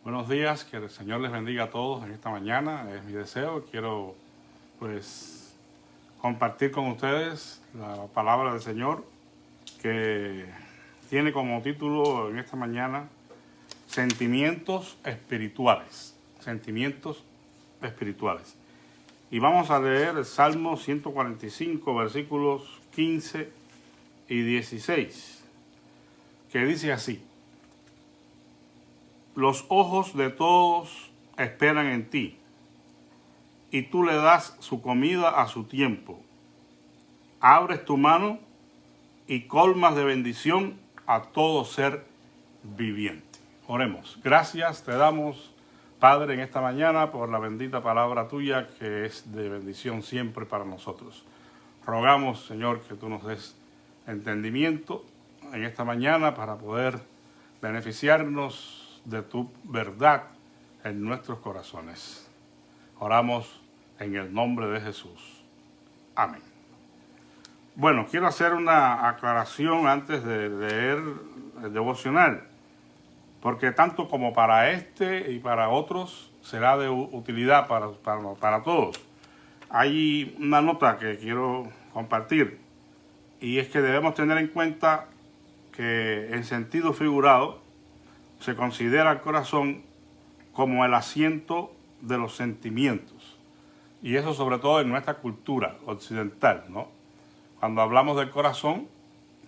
Buenos días, que el Señor les bendiga a todos en esta mañana, es mi deseo. Quiero compartir con ustedes la palabra del Señor que tiene como título en esta mañana Sentimientos espirituales. Sentimientos espirituales. Y vamos a leer el Salmo 145, versículos 15 y 16, que dice así: Los ojos de todos esperan en ti, y tú le das su comida a su tiempo. Abres tu mano y colmas de bendición a todo ser viviente. Oremos. Gracias te damos, Padre, en esta mañana por la bendita palabra tuya, que es de bendición siempre para nosotros. Rogamos, Señor, que tú nos des entendimiento en esta mañana para poder beneficiarnos de tu verdad en nuestros corazones. Oramos en el nombre de Jesús. Amén. Bueno, quiero hacer una aclaración antes de leer el devocional, porque tanto como para este y para otros será de utilidad para todos. Hay una nota que quiero compartir, y es que debemos tener en cuenta que en sentido figurado se considera el corazón como el asiento de los sentimientos, y eso sobre todo en nuestra cultura occidental, ¿no? Cuando hablamos del corazón,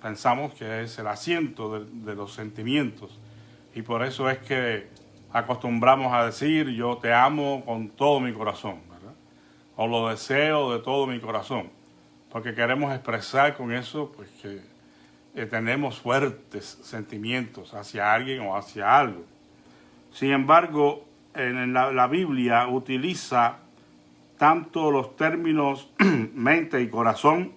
pensamos que es el asiento de los sentimientos, y por eso es que acostumbramos a decir yo te amo con todo mi corazón, ¿verdad? O lo deseo de todo mi corazón, porque queremos expresar con eso pues que tenemos fuertes sentimientos hacia alguien o hacia algo. Sin embargo, en la Biblia utiliza tanto los términos mente y corazón,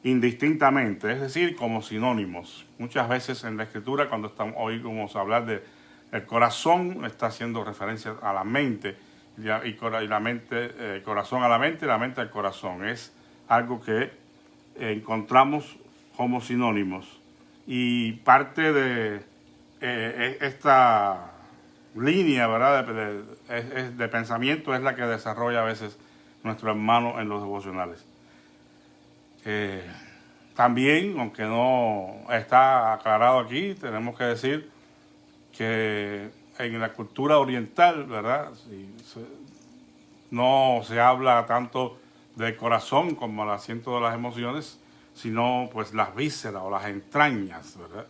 indistintamente, es decir, como sinónimos. Muchas veces en la Escritura, cuando oímos hablar de el corazón, está haciendo referencia a la mente, y la mente, corazón a la mente y la mente al corazón. Es algo que encontramos como sinónimos, y parte de esta línea, ¿verdad?, de pensamiento es la que desarrolla a veces nuestro hermano en los devocionales. También, aunque no está aclarado aquí, tenemos que decir que en la cultura oriental, ¿verdad?, no se habla tanto del corazón como el asiento de las emociones, sino pues las vísceras o las entrañas, ¿verdad?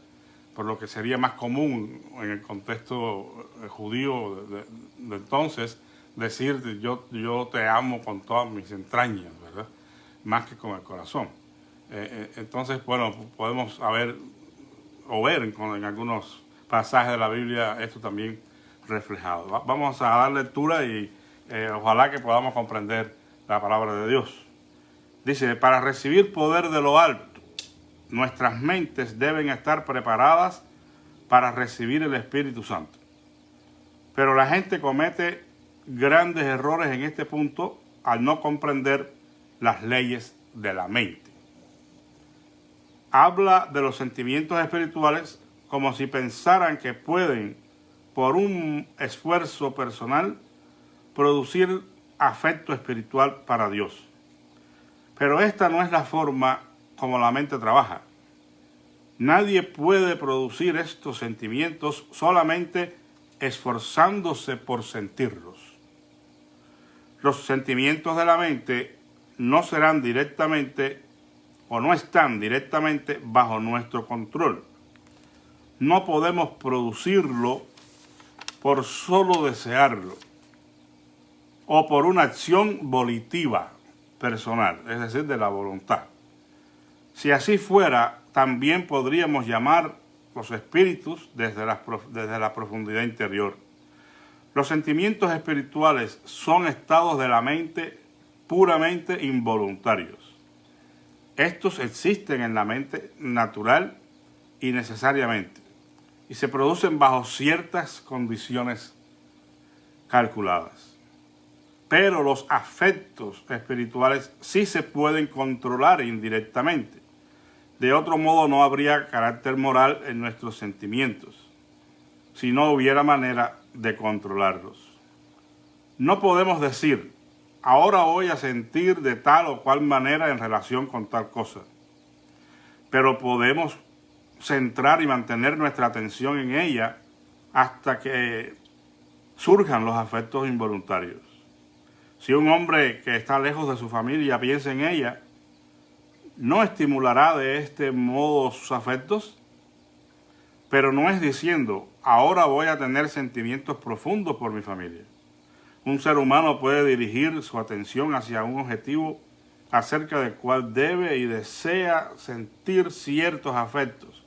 Por lo que sería más común en el contexto judío de entonces decir yo te amo con todas mis entrañas, ¿verdad? Más que con el corazón. Entonces, bueno, podemos ver en algunos pasajes de la Biblia esto también reflejado. Vamos a dar lectura y ojalá que podamos comprender la palabra de Dios. Dice: para recibir poder de lo alto, nuestras mentes deben estar preparadas para recibir el Espíritu Santo. Pero la gente comete grandes errores en este punto al no comprender las leyes de la mente. Habla de los sentimientos espirituales como si pensaran que pueden, por un esfuerzo personal, producir afecto espiritual para Dios. Pero esta no es la forma como la mente trabaja. Nadie puede producir estos sentimientos solamente esforzándose por sentirlos. Los sentimientos de la mente no serán directamente o no están directamente bajo nuestro control. No podemos producirlo por solo desearlo o por una acción volitiva personal, es decir, de la voluntad. Si así fuera, también podríamos llamar los espíritus desde la profundidad interior. Los sentimientos espirituales son estados de la mente puramente involuntarios. Estos existen en la mente natural y necesariamente, y se producen bajo ciertas condiciones calculadas. Pero los afectos espirituales sí se pueden controlar indirectamente. De otro modo no habría carácter moral en nuestros sentimientos. si no hubiera manera de controlarlos. No podemos decir, ahora voy a sentir de tal o cual manera en relación con tal cosa, pero podemos centrar y mantener nuestra atención en ella hasta que surjan los afectos involuntarios. Si un hombre que está lejos de su familia piensa en ella, ¿no estimulará de este modo sus afectos? Pero no es diciendo, ahora voy a tener sentimientos profundos por mi familia. Un ser humano puede dirigir su atención hacia un objetivo acerca del cual debe y desea sentir ciertos afectos,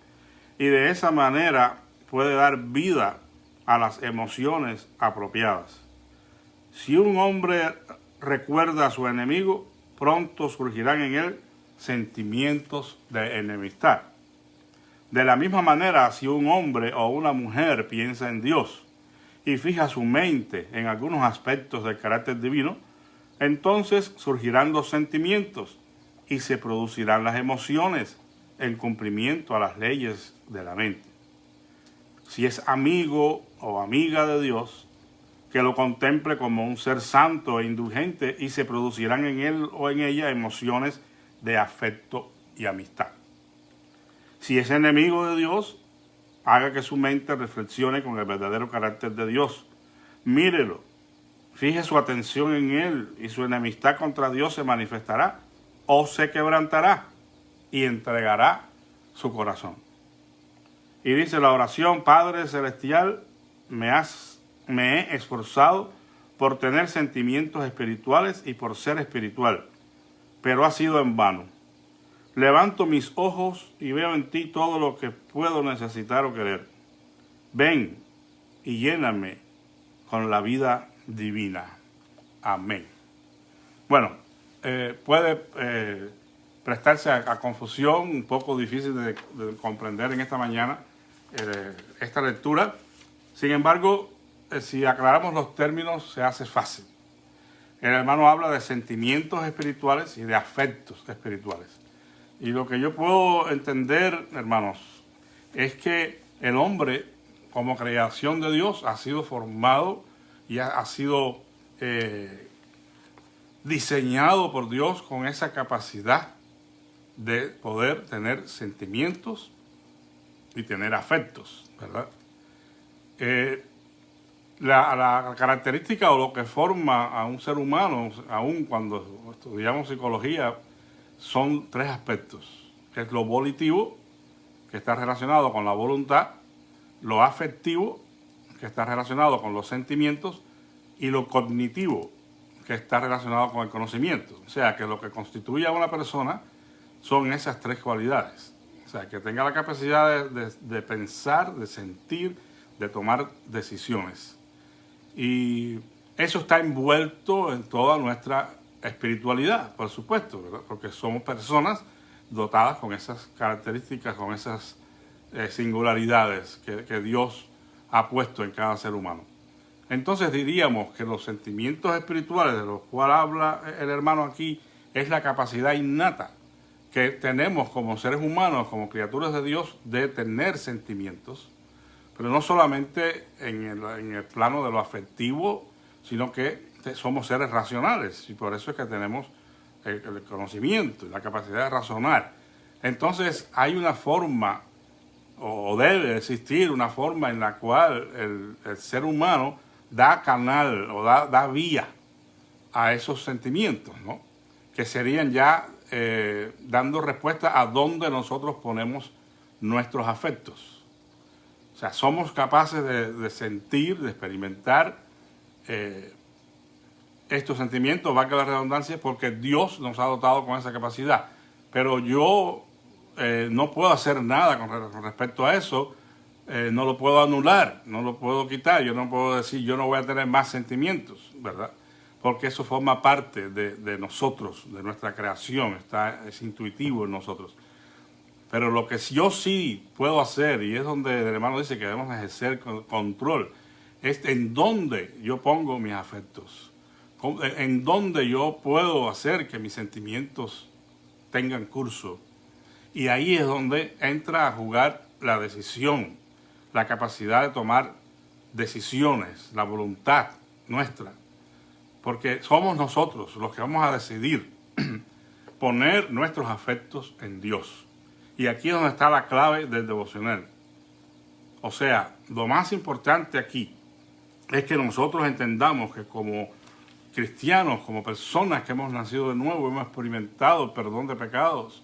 y de esa manera puede dar vida a las emociones apropiadas. Si un hombre recuerda a su enemigo, pronto surgirán en él sentimientos de enemistad. De la misma manera, si un hombre o una mujer piensa en Dios y fija su mente en algunos aspectos del carácter divino, entonces surgirán los sentimientos y se producirán las emociones en cumplimiento a las leyes de la mente. Si es amigo o amiga de Dios, que lo contemple como un ser santo e indulgente y se producirán en él o en ella emociones de afecto y amistad. Si es enemigo de Dios, haga que su mente reflexione con el verdadero carácter de Dios. Mírelo, fije su atención en él y su enemistad contra Dios se manifestará o se quebrantará y entregará su corazón. Y dice la oración: Padre Celestial, me he esforzado por tener sentimientos espirituales y por ser espiritual, pero ha sido en vano. Levanto mis ojos y veo en ti todo lo que puedo necesitar o querer. Ven y lléname con la vida divina. Amén. Bueno, puede prestarse a confusión, un poco difícil de comprender en esta mañana esta lectura. Sin embargo, si aclaramos los términos, se hace fácil. El hermano habla de sentimientos espirituales y de afectos espirituales. Y lo que yo puedo entender, hermanos, es que el hombre, como creación de Dios, ha sido formado y ha sido diseñado por Dios con esa capacidad de poder tener sentimientos y tener afectos, ¿verdad? La característica o lo que forma a un ser humano, aun cuando estudiamos psicología, son tres aspectos, que es lo volitivo, que está relacionado con la voluntad, lo afectivo, que está relacionado con los sentimientos, y lo cognitivo, que está relacionado con el conocimiento. O sea, que lo que constituye a una persona son esas tres cualidades. O sea, que tenga la capacidad de pensar, de sentir, de tomar decisiones. Y eso está envuelto en toda nuestra espiritualidad, por supuesto, ¿verdad? Porque somos personas dotadas con esas características, con esas singularidades que Dios ha puesto en cada ser humano. Entonces diríamos que los sentimientos espirituales de los cuales habla el hermano aquí es la capacidad innata que tenemos como seres humanos, como criaturas de Dios, de tener sentimientos, pero no solamente en el plano de lo afectivo, sino que somos seres racionales y por eso es que tenemos el conocimiento y la capacidad de razonar. Entonces hay una forma, o debe existir una forma en la cual el ser humano da canal o da vía a esos sentimientos, ¿no? Que serían ya dando respuesta a dónde nosotros ponemos nuestros afectos. O sea, somos capaces de sentir, de experimentar estos sentimientos, valga la redundancia, porque Dios nos ha dotado con esa capacidad. Pero yo no puedo hacer nada con respecto a eso, no lo puedo anular, no lo puedo quitar, yo no puedo decir yo no voy a tener más sentimientos, ¿verdad? Porque eso forma parte de nosotros, de nuestra creación, es intuitivo en nosotros. Pero lo que yo sí puedo hacer, y es donde el hermano dice que debemos ejercer control, es en dónde yo pongo mis afectos, en dónde yo puedo hacer que mis sentimientos tengan curso. Y ahí es donde entra a jugar la decisión, la capacidad de tomar decisiones, la voluntad nuestra, porque somos nosotros los que vamos a decidir poner nuestros afectos en Dios. Y aquí es donde está la clave del devocional. O sea, lo más importante aquí es que nosotros entendamos que como cristianos, como personas que hemos nacido de nuevo, hemos experimentado el perdón de pecados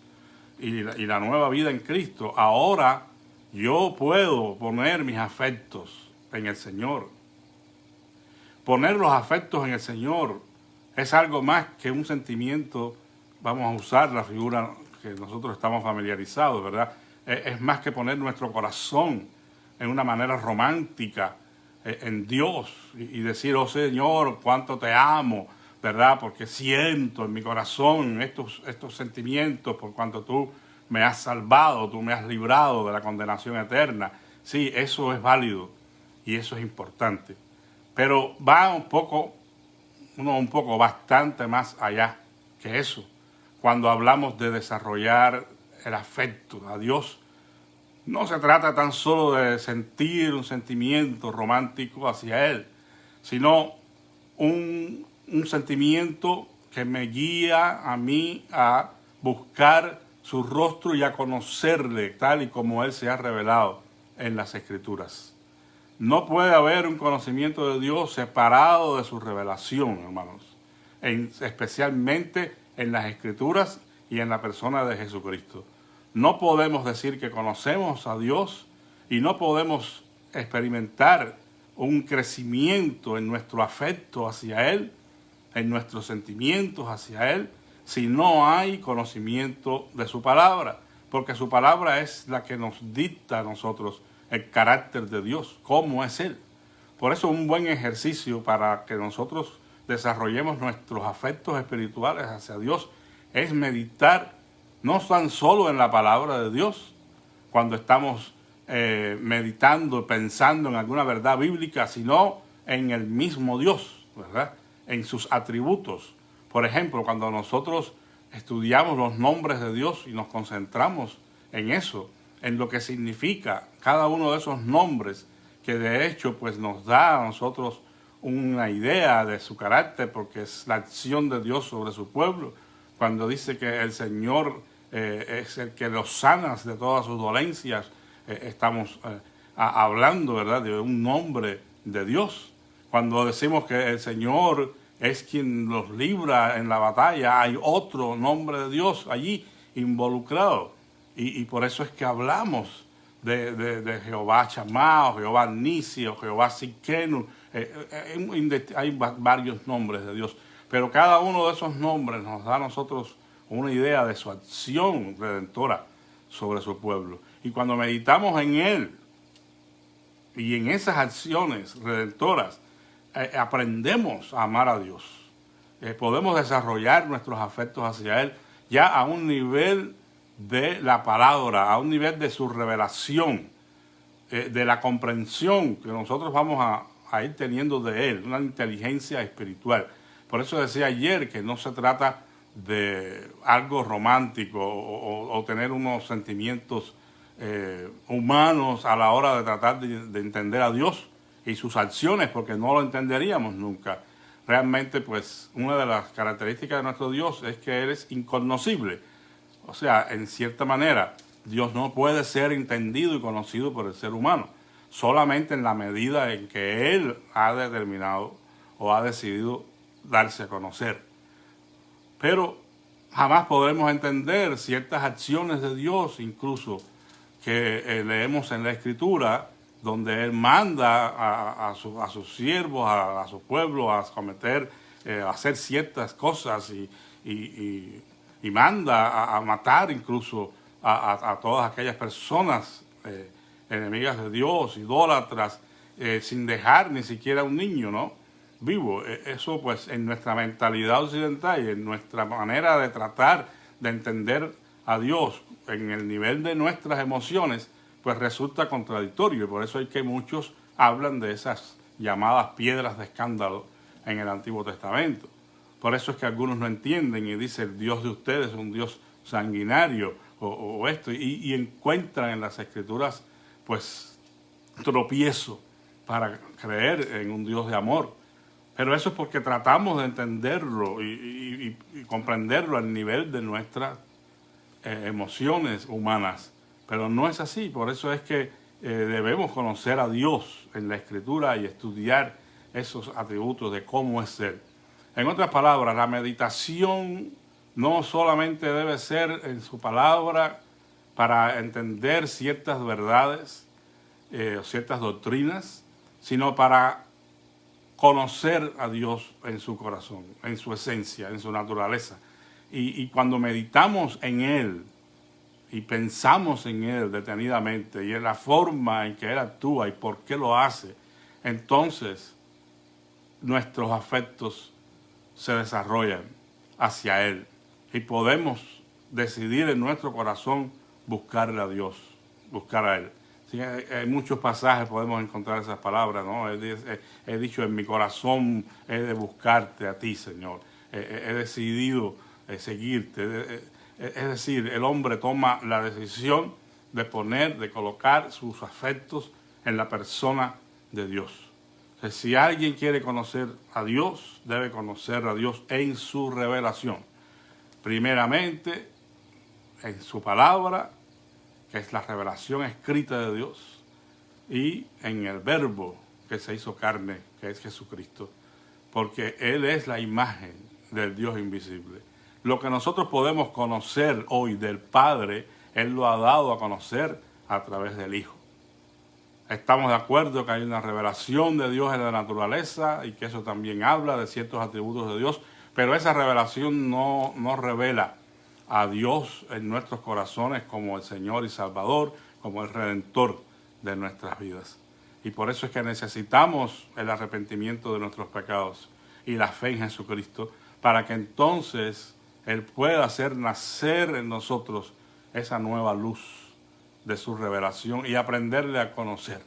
y la nueva vida en Cristo, ahora yo puedo poner mis afectos en el Señor. Poner los afectos en el Señor es algo más que un sentimiento. Vamos a usar la figura que nosotros estamos familiarizados, ¿verdad? Es más que poner nuestro corazón en una manera romántica en Dios y decir, oh Señor, cuánto te amo, ¿verdad? Porque siento en mi corazón estos sentimientos por cuanto tú me has salvado, tú me has librado de la condenación eterna. Sí, eso es válido y eso es importante. Pero va un poco bastante más allá que eso. Cuando hablamos de desarrollar el afecto a Dios, no se trata tan solo de sentir un sentimiento romántico hacia Él, sino un sentimiento que me guía a mí a buscar su rostro y a conocerle tal y como Él se ha revelado en las Escrituras. No puede haber un conocimiento de Dios separado de su revelación, hermanos, especialmente en las Escrituras y en la persona de Jesucristo. No podemos decir que conocemos a Dios y no podemos experimentar un crecimiento en nuestro afecto hacia Él, en nuestros sentimientos hacia Él, si no hay conocimiento de su palabra, porque su palabra es la que nos dicta a nosotros el carácter de Dios, cómo es Él. Por eso un buen ejercicio para que nosotros desarrollemos nuestros afectos espirituales hacia Dios es meditar no tan solo en la palabra de Dios, cuando estamos meditando, pensando en alguna verdad bíblica, sino en el mismo Dios, ¿verdad? En sus atributos. Por ejemplo, cuando nosotros estudiamos los nombres de Dios y nos concentramos en eso, en lo que significa cada uno de esos nombres, que de hecho pues nos da a nosotros una idea de su carácter, porque es la acción de Dios sobre su pueblo. Cuando dice que el Señor es el que los sana de todas sus dolencias, estamos hablando, ¿verdad?, de un nombre de Dios. Cuando decimos que el Señor es quien los libra en la batalla, hay otro nombre de Dios allí involucrado. Y por eso es que hablamos de Jehová Shammah, o Jehová Nisi, o Jehová Tsidkenu. Hay varios nombres de Dios, pero cada uno de esos nombres nos da a nosotros una idea de su acción redentora sobre su pueblo. Y cuando meditamos en Él y en esas acciones redentoras, aprendemos a amar a Dios. Podemos desarrollar nuestros afectos hacia Él ya a un nivel de la palabra, a un nivel de su revelación, de la comprensión que nosotros vamos a ir teniendo de Él, una inteligencia espiritual. Por eso decía ayer que no se trata de algo romántico o tener unos sentimientos humanos a la hora de tratar de entender a Dios y sus acciones, porque no lo entenderíamos nunca. Realmente, pues, una de las características de nuestro Dios es que Él es incognoscible. O sea, en cierta manera, Dios no puede ser entendido y conocido por el ser humano, solamente en la medida en que Él ha determinado o ha decidido darse a conocer. Pero jamás podremos entender ciertas acciones de Dios, incluso que leemos en la Escritura, donde Él manda a sus siervos, a su pueblo, a cometer, a hacer ciertas cosas y manda a matar incluso a todas aquellas personas enemigas de Dios, idólatras, sin dejar ni siquiera un niño, ¿no?, vivo. Eso pues en nuestra mentalidad occidental y en nuestra manera de tratar de entender a Dios en el nivel de nuestras emociones, pues resulta contradictorio, y por eso hay que muchos hablan de esas llamadas piedras de escándalo en el Antiguo Testamento. Por eso es que algunos no entienden y dicen el Dios de ustedes es un Dios sanguinario o esto, y encuentran en las Escrituras pues tropiezo para creer en un Dios de amor. Pero eso es porque tratamos de entenderlo y comprenderlo al nivel de nuestras emociones humanas. Pero no es así. Por eso es que debemos conocer a Dios en la Escritura y estudiar esos atributos de cómo es Él. En otras palabras, la meditación no solamente debe ser en su palabra para entender ciertas verdades o ciertas doctrinas, sino para conocer a Dios en su corazón, en su esencia, en su naturaleza. Y cuando meditamos en Él y pensamos en Él detenidamente y en la forma en que Él actúa y por qué lo hace, entonces nuestros afectos se desarrollan hacia Él y podemos decidir en nuestro corazón buscarle a Dios, buscar a Él. Sí, en muchos pasajes podemos encontrar esas palabras, ¿no? He dicho, en mi corazón he de buscarte a ti, Señor. He decidido seguirte. Es decir, el hombre toma la decisión de colocar sus afectos en la persona de Dios. Entonces, si alguien quiere conocer a Dios, debe conocer a Dios en su revelación. Primeramente, en su palabra, que es la revelación escrita de Dios, y en el verbo que se hizo carne, que es Jesucristo, porque Él es la imagen del Dios invisible. Lo que nosotros podemos conocer hoy del Padre, Él lo ha dado a conocer a través del Hijo. Estamos de acuerdo que hay una revelación de Dios en la naturaleza y que eso también habla de ciertos atributos de Dios, pero esa revelación no revela a Dios en nuestros corazones como el Señor y Salvador, como el Redentor de nuestras vidas. Y por eso es que necesitamos el arrepentimiento de nuestros pecados y la fe en Jesucristo, para que entonces Él pueda hacer nacer en nosotros esa nueva luz de su revelación y aprenderle a conocer.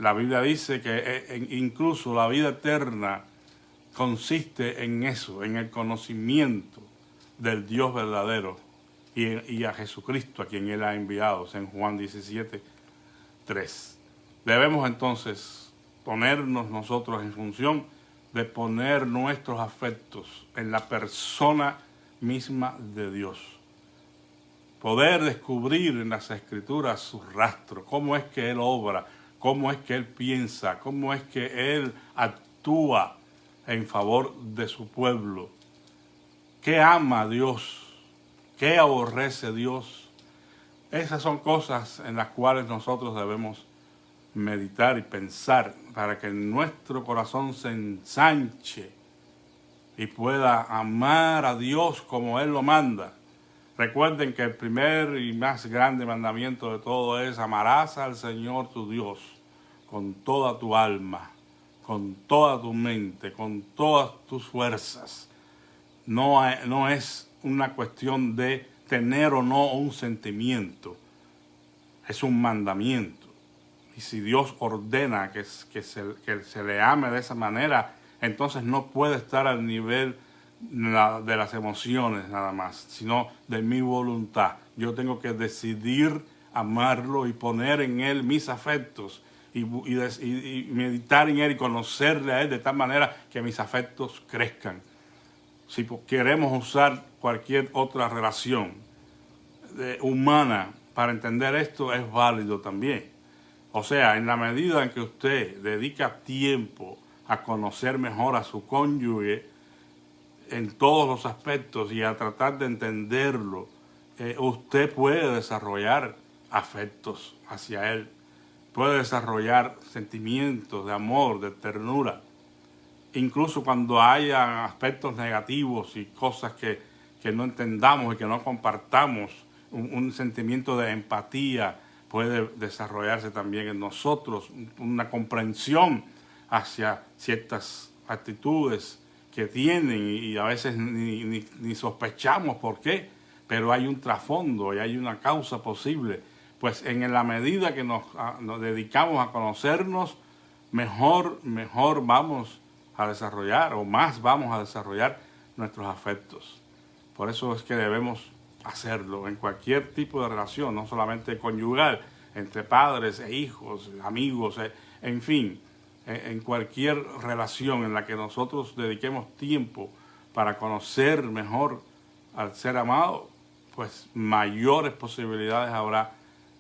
La Biblia dice que incluso la vida eterna consiste en eso, en el conocimiento del Dios verdadero y a Jesucristo, a quien Él ha enviado, en Juan 17:3. Debemos entonces ponernos nosotros en función de poner nuestros afectos en la persona misma de Dios. Poder descubrir en las Escrituras su rastro, cómo es que Él obra, cómo es que Él piensa, cómo es que Él actúa en favor de su pueblo. ¿Qué ama Dios? ¿Qué aborrece Dios? Esas son cosas en las cuales nosotros debemos meditar y pensar para que nuestro corazón se ensanche y pueda amar a Dios como Él lo manda. Recuerden que el primer y más grande mandamiento de todo es: amarás al Señor tu Dios con toda tu alma, con toda tu mente, con todas tus fuerzas. No es una cuestión de tener o no un sentimiento, es un mandamiento. Y si Dios ordena que se le ame de esa manera, entonces no puede estar al nivel de las emociones nada más, sino de mi voluntad. Yo tengo que decidir amarlo y poner en Él mis afectos y meditar en Él y conocerle a Él de tal manera que mis afectos crezcan. Si queremos usar cualquier otra relación humana para entender esto, es válido también. O sea, en la medida en que usted dedica tiempo a conocer mejor a su cónyuge en todos los aspectos y a tratar de entenderlo, usted puede desarrollar afectos hacia él, puede desarrollar sentimientos de amor, de ternura. Incluso cuando haya aspectos negativos y cosas que no entendamos y que no compartamos, un sentimiento de empatía puede desarrollarse también en nosotros, una comprensión hacia ciertas actitudes que tienen y a veces ni sospechamos por qué, pero hay un trasfondo y hay una causa posible. Pues en la medida que nos dedicamos a conocernos, mejor vamos a desarrollar o más vamos a desarrollar nuestros afectos. Por eso es que debemos hacerlo en cualquier tipo de relación, no solamente conyugal, entre padres e hijos, amigos, en fin, en cualquier relación en la que nosotros dediquemos tiempo para conocer mejor al ser amado, pues mayores posibilidades habrá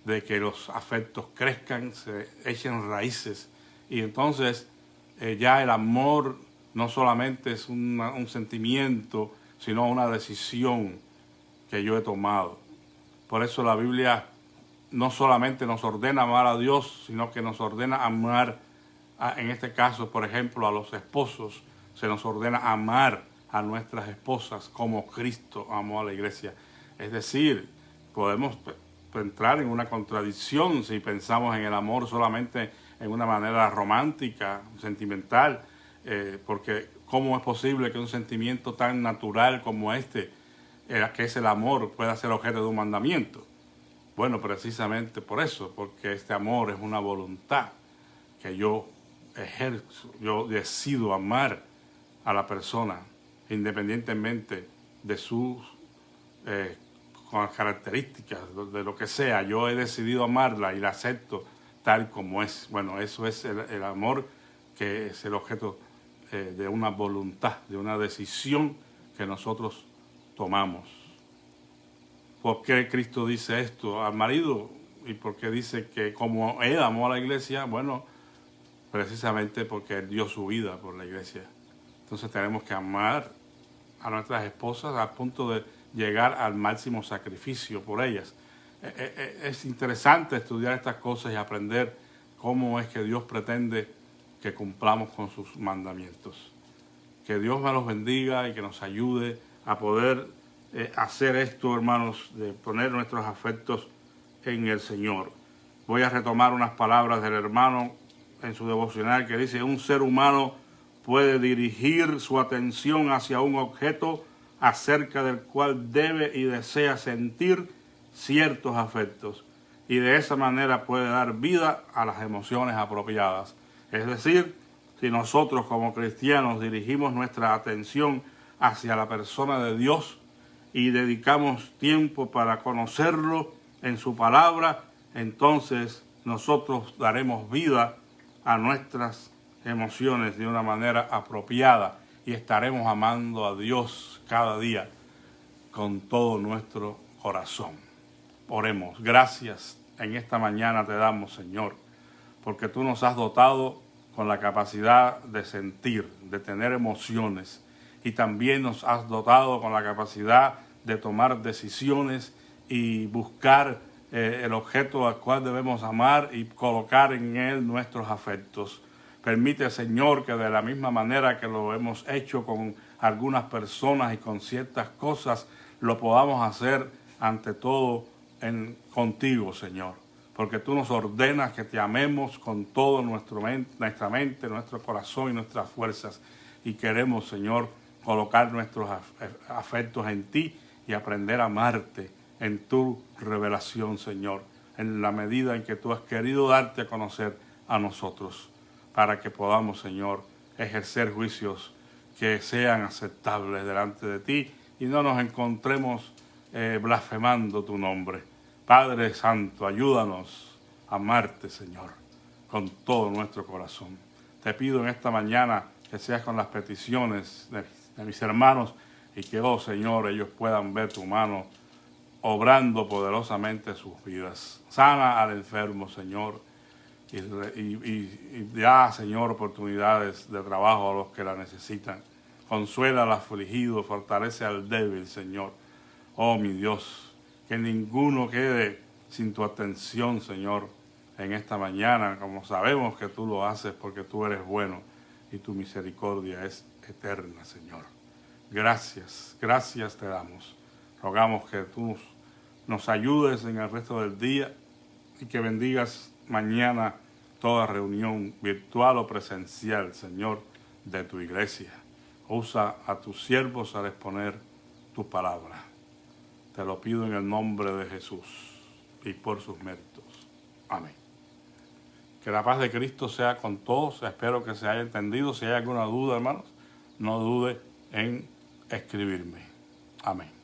de que los afectos crezcan, se echen raíces, y entonces ya el amor no solamente es un sentimiento, sino una decisión que yo he tomado. Por eso la Biblia no solamente nos ordena amar a Dios, sino que nos ordena amar, en este caso, por ejemplo, a los esposos. Se nos ordena amar a nuestras esposas como Cristo amó a la iglesia. Es decir, podemos entrar en una contradicción si pensamos en el amor solamente en una manera romántica, sentimental, porque ¿cómo es posible que un sentimiento tan natural como este, que es el amor, pueda ser objeto de un mandamiento? Bueno, precisamente por eso, porque este amor es una voluntad que yo ejerzo, yo decido amar a la persona independientemente de sus características, de lo que sea. Yo he decidido amarla y la acepto tal como es. Bueno, eso es el amor, que es el objeto de una voluntad, de una decisión que nosotros tomamos. ¿Por qué Cristo dice esto al marido? ¿Y por qué dice que como Él amó a la iglesia? Bueno, precisamente porque Él dio su vida por la iglesia. Entonces tenemos que amar a nuestras esposas al punto de llegar al máximo sacrificio por ellas. Es interesante estudiar estas cosas y aprender cómo es que Dios pretende que cumplamos con sus mandamientos. Que Dios me los bendiga y que nos ayude a poder hacer esto, hermanos, de poner nuestros afectos en el Señor. Voy a retomar unas palabras del hermano en su devocional que dice: un ser humano puede dirigir su atención hacia un objeto acerca del cual debe y desea sentir ciertos afectos, y de esa manera puede dar vida a las emociones apropiadas. Es decir, si nosotros como cristianos dirigimos nuestra atención hacia la persona de Dios y dedicamos tiempo para conocerlo en su palabra, entonces nosotros daremos vida a nuestras emociones de una manera apropiada y estaremos amando a Dios cada día con todo nuestro corazón. Oremos. Gracias en esta mañana te damos, Señor, porque tú nos has dotado con la capacidad de sentir, de tener emociones, y también nos has dotado con la capacidad de tomar decisiones y buscar el objeto al cual debemos amar y colocar en él nuestros afectos. Permite, Señor, que de la misma manera que lo hemos hecho con algunas personas y con ciertas cosas, lo podamos hacer ante todo contigo, Señor. Porque tú nos ordenas que te amemos con todo nuestra mente, nuestro corazón y nuestras fuerzas. Y queremos, Señor, colocar nuestros afectos en ti y aprender a amarte en tu revelación, Señor, en la medida en que tú has querido darte a conocer a nosotros, para que podamos, Señor, ejercer juicios que sean aceptables delante de ti y no nos encontremos blasfemando tu nombre. Padre Santo, ayúdanos a amarte, Señor, con todo nuestro corazón. Te pido en esta mañana que seas con las peticiones de mis hermanos y que, oh Señor, ellos puedan ver tu mano obrando poderosamente sus vidas. Sana al enfermo, Señor, y da, Señor, oportunidades de trabajo a los que la necesitan. Consuela al afligido, fortalece al débil, Señor. Oh, mi Dios, que ninguno quede sin tu atención, Señor, en esta mañana, como sabemos que tú lo haces porque tú eres bueno y tu misericordia es eterna, Señor. Gracias, gracias te damos. Rogamos que tú nos ayudes en el resto del día y que bendigas mañana toda reunión virtual o presencial, Señor, de tu iglesia. Usa a tus siervos al exponer tu palabra. Te lo pido en el nombre de Jesús y por sus méritos. Amén. Que la paz de Cristo sea con todos. Espero que se haya entendido. Si hay alguna duda, hermanos, no dude en escribirme. Amén.